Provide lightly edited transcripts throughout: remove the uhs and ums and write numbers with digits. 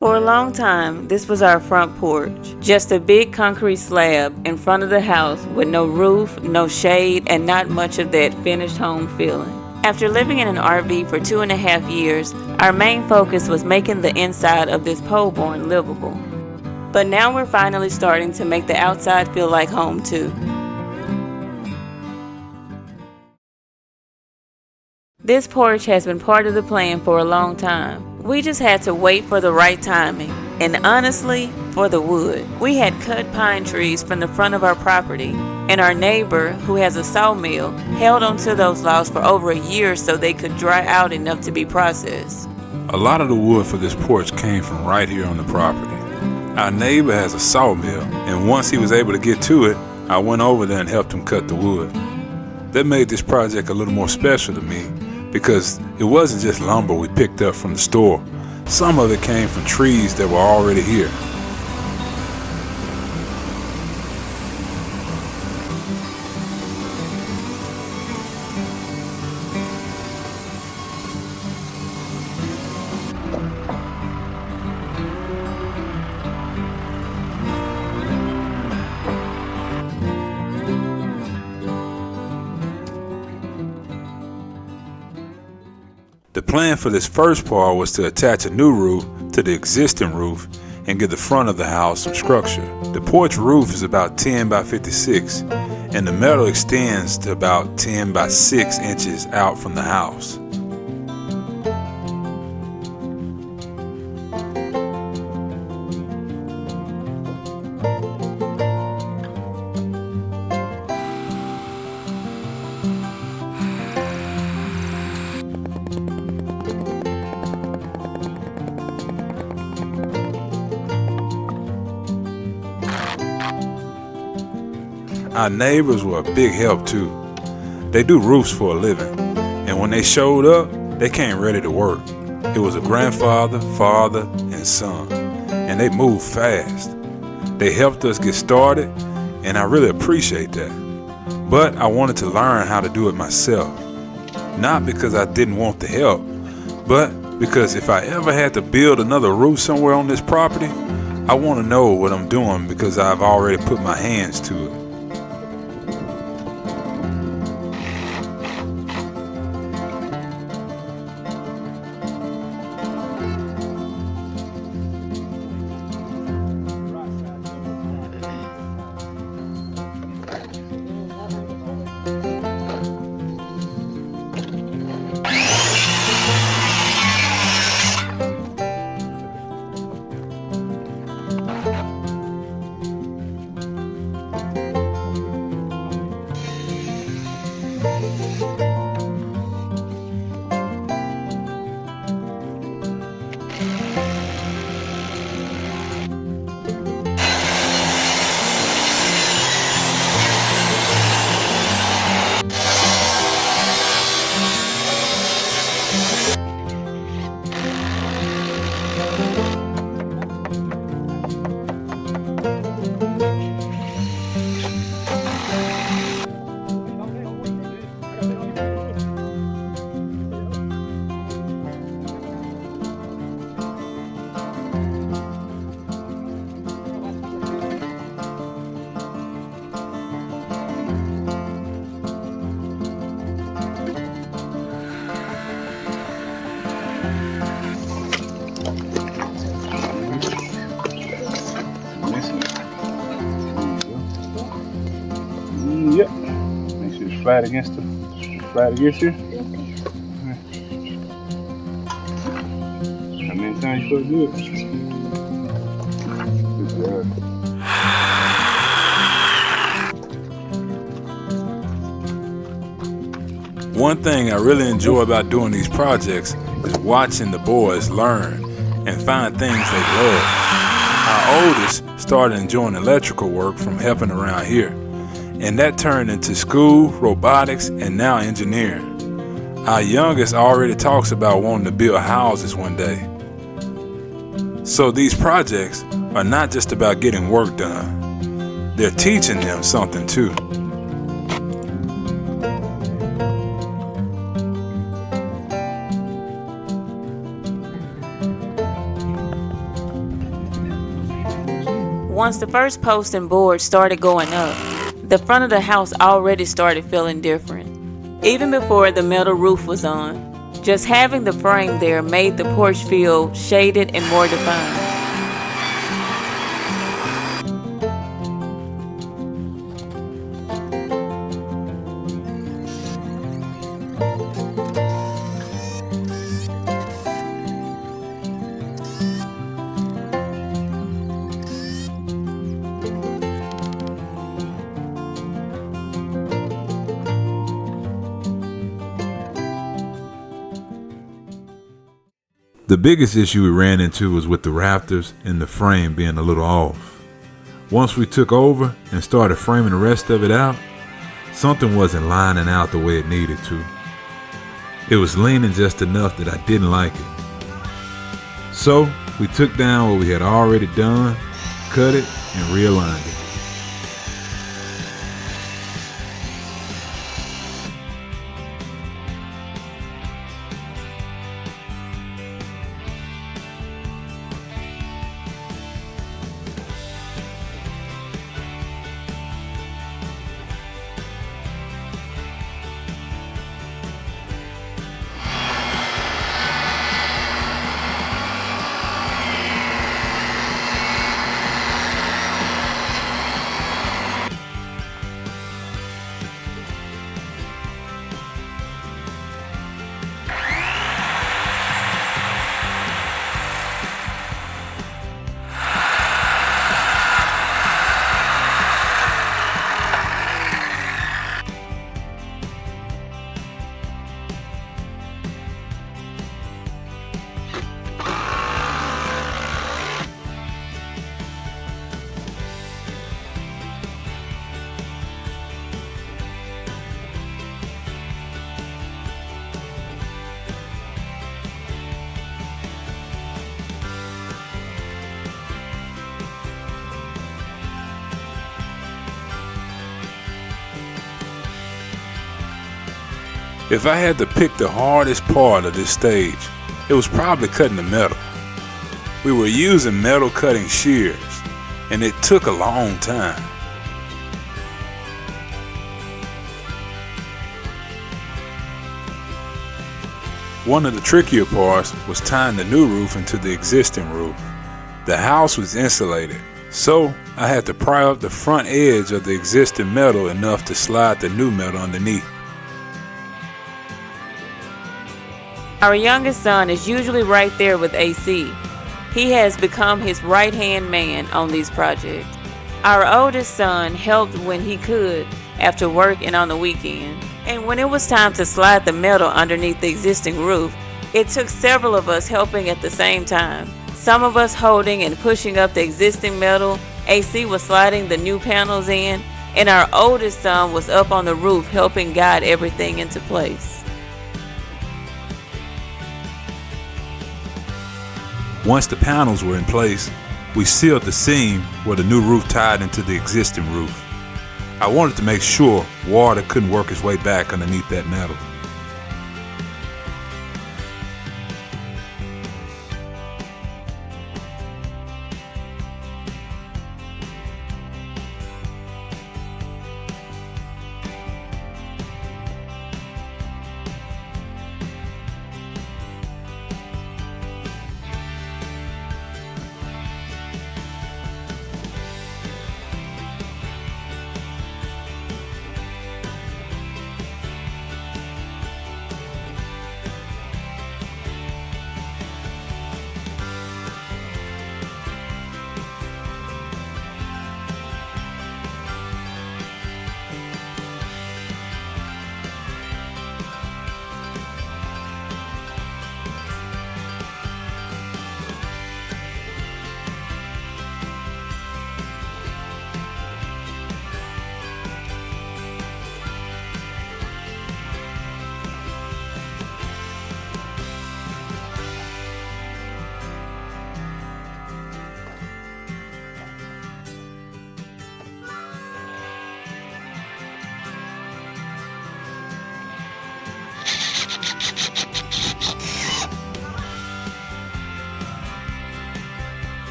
For a long time, this was our front porch. Just a big concrete slab in front of the house with no roof, no shade, and not much of that finished home feeling. After living in an RV for 2.5 years, our main focus was making the inside of this pole barn livable. But now we're finally starting to make the outside feel like home too. This porch has been part of the plan for a long time. We just had to wait for the right timing, and honestly, for the wood. We had cut pine trees from the front of our property, and our neighbor, who has a sawmill, held onto those logs for over a year so they could dry out enough to be processed. A lot of the wood for this porch came from right here on the property. Our neighbor has a sawmill, and once he was able to get to it, I went over there and helped him cut the wood. That made this project a little more special to me, because it wasn't just lumber we picked up from the store. Some of it came from trees that were already here. The plan for this first part was to attach a new roof to the existing roof and give the front of the house some structure. The porch roof is about 10 by 56, and the metal extends to about 10 by 6 inches out from the house. Our neighbors were a big help too. They do roofs for a living, and when they showed up, they came ready to work. It was a grandfather, father, and son, and they moved fast. They helped us get started, and I really appreciate that. But I wanted to learn how to do it myself. Not because I didn't want the help, but because if I ever had to build another roof somewhere on this property, I want to know what I'm doing because I've already put my hands to it. Yep. Make sure it's flat against you. How many times you supposed to do it? Good job. One thing I really enjoy about doing these projects is watching the boys learn and find things they love. Our oldest started enjoying electrical work from helping around here, and that turned into school, robotics, and now engineering. Our youngest already talks about wanting to build houses one day. So these projects are not just about getting work done. They're teaching them something too. once the first post and board started going up, the front of the house already started feeling different. Even before the metal roof was on, just having the frame there made the porch feel shaded and more defined. The biggest issue we ran into was with the rafters and the frame being a little off. Once we took over and started framing the rest of it out, something wasn't lining out the way it needed to. It was leaning just enough that I didn't like it. So we took down what we had already done, cut it, and realigned it. If I had to pick the hardest part of this stage, it was probably cutting the metal. We were using metal cutting shears, and it took a long time. One of the trickier parts was tying the new roof into the existing roof. The house was insulated, so I had to pry up the front edge of the existing metal enough to slide the new metal underneath. Our youngest son is usually right there with AC. He has become his right-hand man on these projects. Our oldest son helped when he could after work and on the weekend. And when it was time to slide the metal underneath the existing roof, it took several of us helping at the same time. Some of us holding and pushing up the existing metal, AC was sliding the new panels in, and our oldest son was up on the roof helping guide everything into place. Once the panels were in place, we sealed the seam where the new roof tied into the existing roof. I wanted to make sure water couldn't work its way back underneath that metal.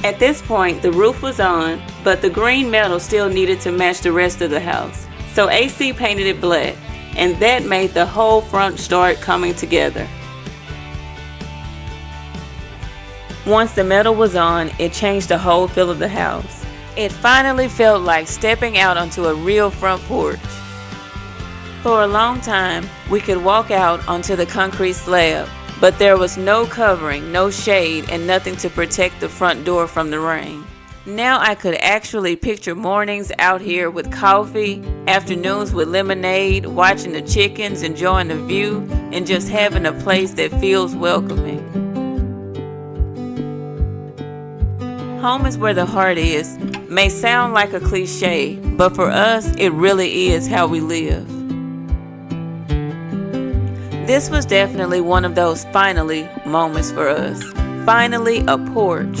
At this point, the roof was on, but the green metal still needed to match the rest of the house. So AC painted it black, and that made the whole front start coming together. Once the metal was on, it changed the whole feel of the house. It finally felt like stepping out onto a real front porch. For a long time, we could walk out onto the concrete slab, but there was no covering, no shade, and nothing to protect the front door from the rain. Now I could actually picture mornings out here with coffee, afternoons with lemonade, watching the chickens, enjoying the view, and just having a place that feels welcoming. Home is where the heart is may sound like a cliche, but for us, it really is how we live. This was definitely one of those finally moments for us. Finally, a porch.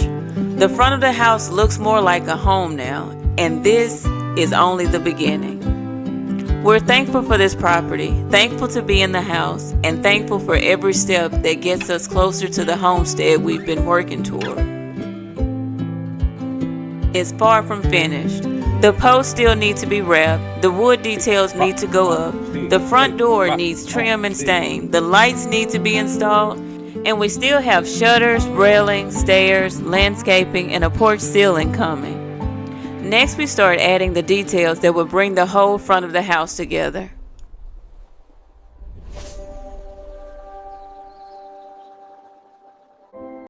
The front of the house looks more like a home now, and this is only the beginning. We're thankful for this property, thankful to be in the house, and thankful for every step that gets us closer to the homestead we've been working toward. It's far from finished. The posts still need to be wrapped, the wood details need to go up, the front door needs trim and stain, the lights need to be installed, and we still have shutters, railings, stairs, landscaping, and a porch ceiling coming. Next, we start adding the details that will bring the whole front of the house together.